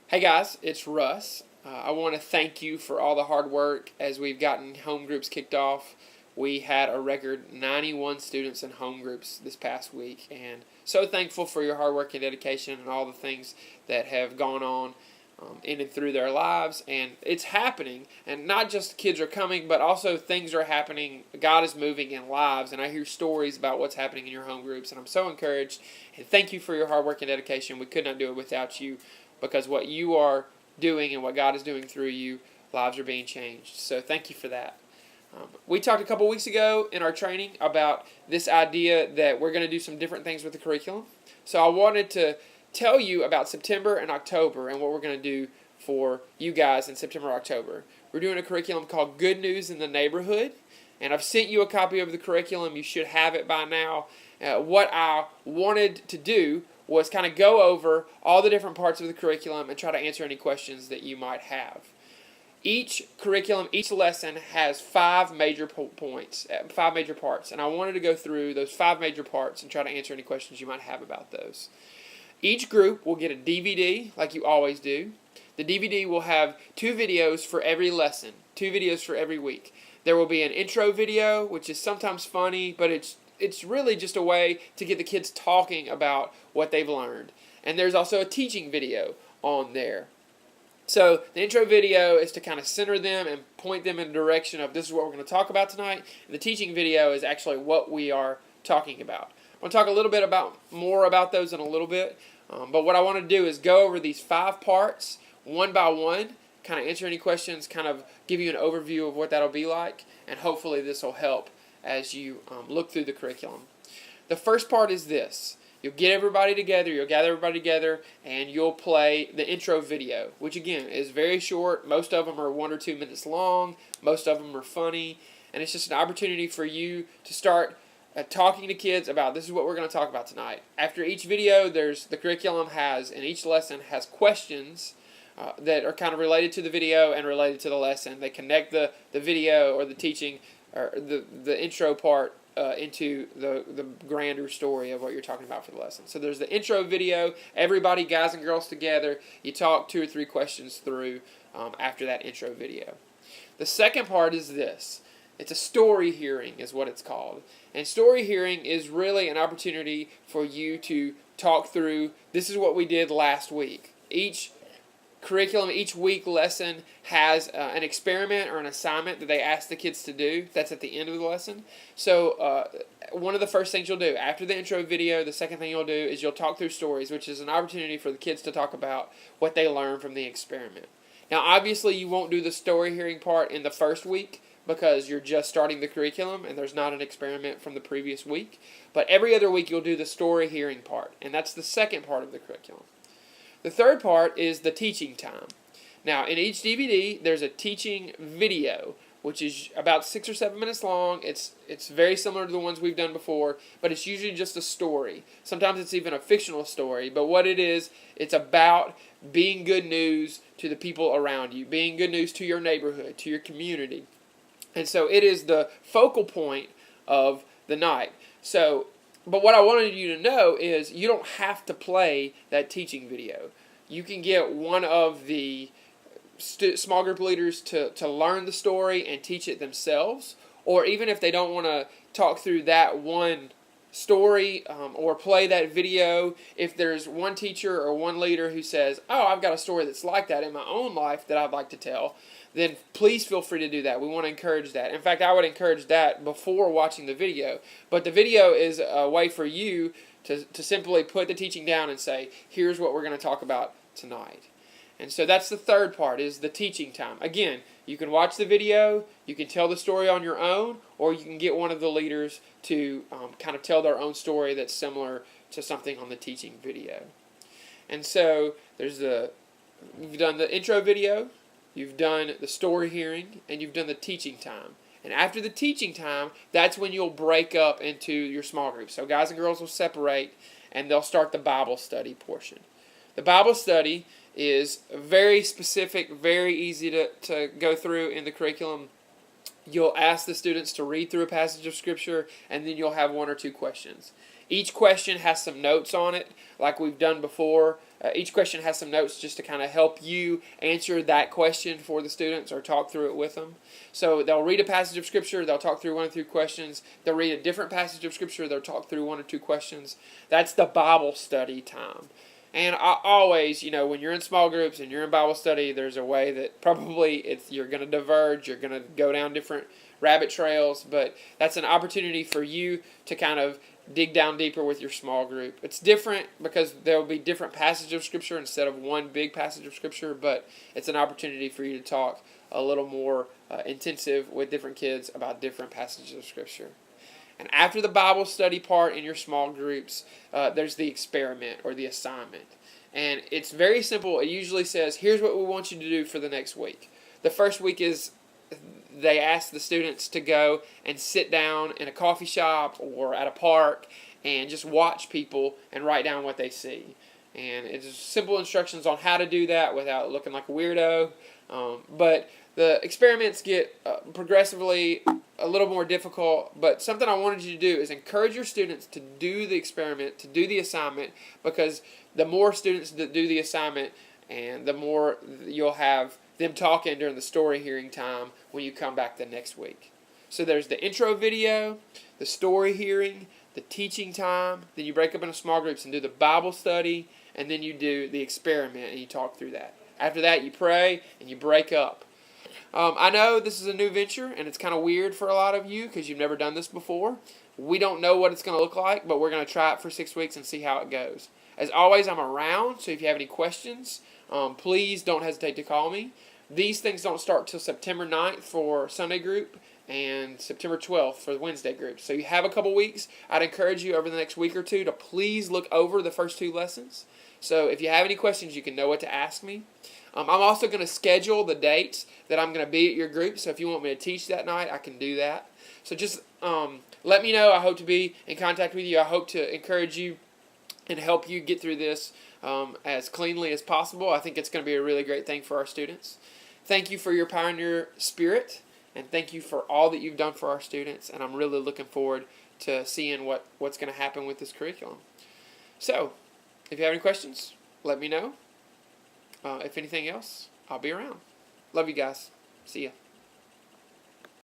Hey guys, it's Russ. I want to thank you for all the hard work as we've gotten home groups kicked off. We had a record 91 students in home groups this past week, and so thankful for your hard work and dedication and all the things that have gone on in and through their lives. And it's happening, and not just kids are coming, but also things are happening. God is moving in lives, and I hear stories about what's happening in your home groups, and I'm so encouraged. And thank you for your hard work and dedication. We could not do it without you, because what you are doing and what God is doing through you, lives are being changed. So thank you for that. We talked a couple weeks ago in our training about this idea that we're going to do some different things with the curriculum. So I wanted to tell you about September and October and what we're going to do for you guys in September and October. We're doing a curriculum called Good News in the Neighborhood, and I've sent you a copy of the curriculum. You should have it by now. What I wanted to do was kind of go over all the different parts of the curriculum and try to answer any questions that you might have. Each curriculum, each lesson has five major points, five major parts, and I wanted to go through those five major parts and try to answer any questions you might have about those. Each group will get a DVD, like you always do. The DVD will have 2 videos for every lesson, 2 videos for every week. There will be an intro video, which is sometimes funny, but it's really just a way to get the kids talking about what they've learned. And there's also a teaching video on there. So the intro video is to kind of center them and point them in the direction of this is what we're going to talk about tonight. And the teaching video is actually what we are talking about. I'm going to talk a little bit more about those in a little bit. But what I want to do is go over these 5 parts one by one, kind of answer any questions, kind of give you an overview of what that'll be like, and hopefully this will help as you look through the curriculum. The first part is this. You'll get everybody together, you'll gather everybody together, and you'll play the intro video, which again is very short. Most of them are 1 or 2 minutes long. Most of them are funny, and it's just an opportunity for you to start talking to kids about this is what we're going to talk about tonight. After each video, the curriculum and each lesson has questions that are kind of related to the video and related to the lesson. They connect the video or the teaching or the intro part into the grander story of what you're talking about for the lesson. So there's the intro video. Everybody, guys and girls together, you talk 2 or 3 questions through after that intro video. The second part is this. It's a story hearing is what it's called. And story hearing is really an opportunity for you to talk through, this is what we did last week. Each curriculum, each week lesson has an experiment or an assignment that they ask the kids to do. That's at the end of the lesson. So one of the first things you'll do after the intro video, the second thing you'll do is you'll talk through stories, which is an opportunity for the kids to talk about what they learned from the experiment. Now obviously you won't do the story hearing part in the first week because you're just starting the curriculum and there's not an experiment from the previous week. But every other week you'll do the story hearing part, and that's the second part of the curriculum. The third part is the teaching time. Now, in each DVD, there's a teaching video, which is about 6 or 7 minutes long. It's very similar to the ones we've done before, but it's usually just a story. Sometimes it's even a fictional story, but what it is, it's about being good news to the people around you, being good news to your neighborhood, to your community. And so it is the focal point of the night. But what I wanted you to know is you don't have to play that teaching video. You can get one of the small group leaders to learn the story and teach it themselves. Or even if they don't want to talk through that one story or play that video, if there's one teacher or one leader who says, oh, I've got a story that's like that in my own life that I'd like to tell, then please feel free to do that. We want to encourage that. In fact, I would encourage that before watching the video. But the video is a way for you to simply put the teaching down and say, here's what we're going to talk about tonight. And so that's the third part, is the teaching time. Again, you can watch the video, you can tell the story on your own, or you can get one of the leaders to kind of tell their own story that's similar to something on the teaching video. And so you've done the intro video, you've done the story hearing, and you've done the teaching time. And after the teaching time, that's when you'll break up into your small groups. So guys and girls will separate, and they'll start the Bible study portion. The Bible study is very specific, very easy to go through in the curriculum. You'll ask the students to read through a passage of Scripture, and then you'll have 1 or 2 questions. Each question has some notes on it, like we've done before. Each question has some notes just to kind of help you answer that question for the students or talk through it with them. So they'll read a passage of Scripture, they'll talk through 1 or 2 questions. They'll read a different passage of Scripture, they'll talk through 1 or 2 questions. That's the Bible study time. And I always, when you're in small groups and you're in Bible study, there's a way that probably you're going to diverge, you're going to go down different rabbit trails, but that's an opportunity for you to kind of dig down deeper with your small group. It's different because there will be different passages of Scripture instead of one big passage of Scripture, but it's an opportunity for you to talk a little more intensive with different kids about different passages of Scripture. And after the Bible study part in your small groups, there's the experiment or the assignment. And it's very simple. It usually says, here's what we want you to do for the next week. The first week is they ask the students to go and sit down in a coffee shop or at a park and just watch people and write down what they see. And it's simple instructions on how to do that without looking like a weirdo. But the experiments get progressively a little more difficult, but something I wanted you to do is encourage your students to do the experiment, to do the assignment, because the more students that do the assignment, and the more you'll have them talking during the story hearing time when you come back the next week. So there's the intro video, the story hearing, the teaching time, then you break up into small groups and do the Bible study, and then you do the experiment and you talk through that. After that, you pray and you break up. I know this is a new venture, and it's kind of weird for a lot of you because you've never done this before. We don't know what it's going to look like, but we're going to try it for 6 weeks and see how it goes. As always, I'm around, so if you have any questions, please don't hesitate to call me. These things don't start till September 9th for Sunday group and September 12th for the Wednesday group. So you have a couple weeks. I'd encourage you over the next week or two to please look over the first 2 lessons. So if you have any questions, you can know what to ask me. I'm also going to schedule the dates that I'm going to be at your group. So if you want me to teach that night, I can do that. So just let me know. I hope to be in contact with you. I hope to encourage you and help you get through this as cleanly as possible. I think it's going to be a really great thing for our students. Thank you for your pioneer spirit, and thank you for all that you've done for our students. And I'm really looking forward to seeing what's going to happen with this curriculum. So, if you have any questions, let me know. If anything else, I'll be around. Love you guys. See ya.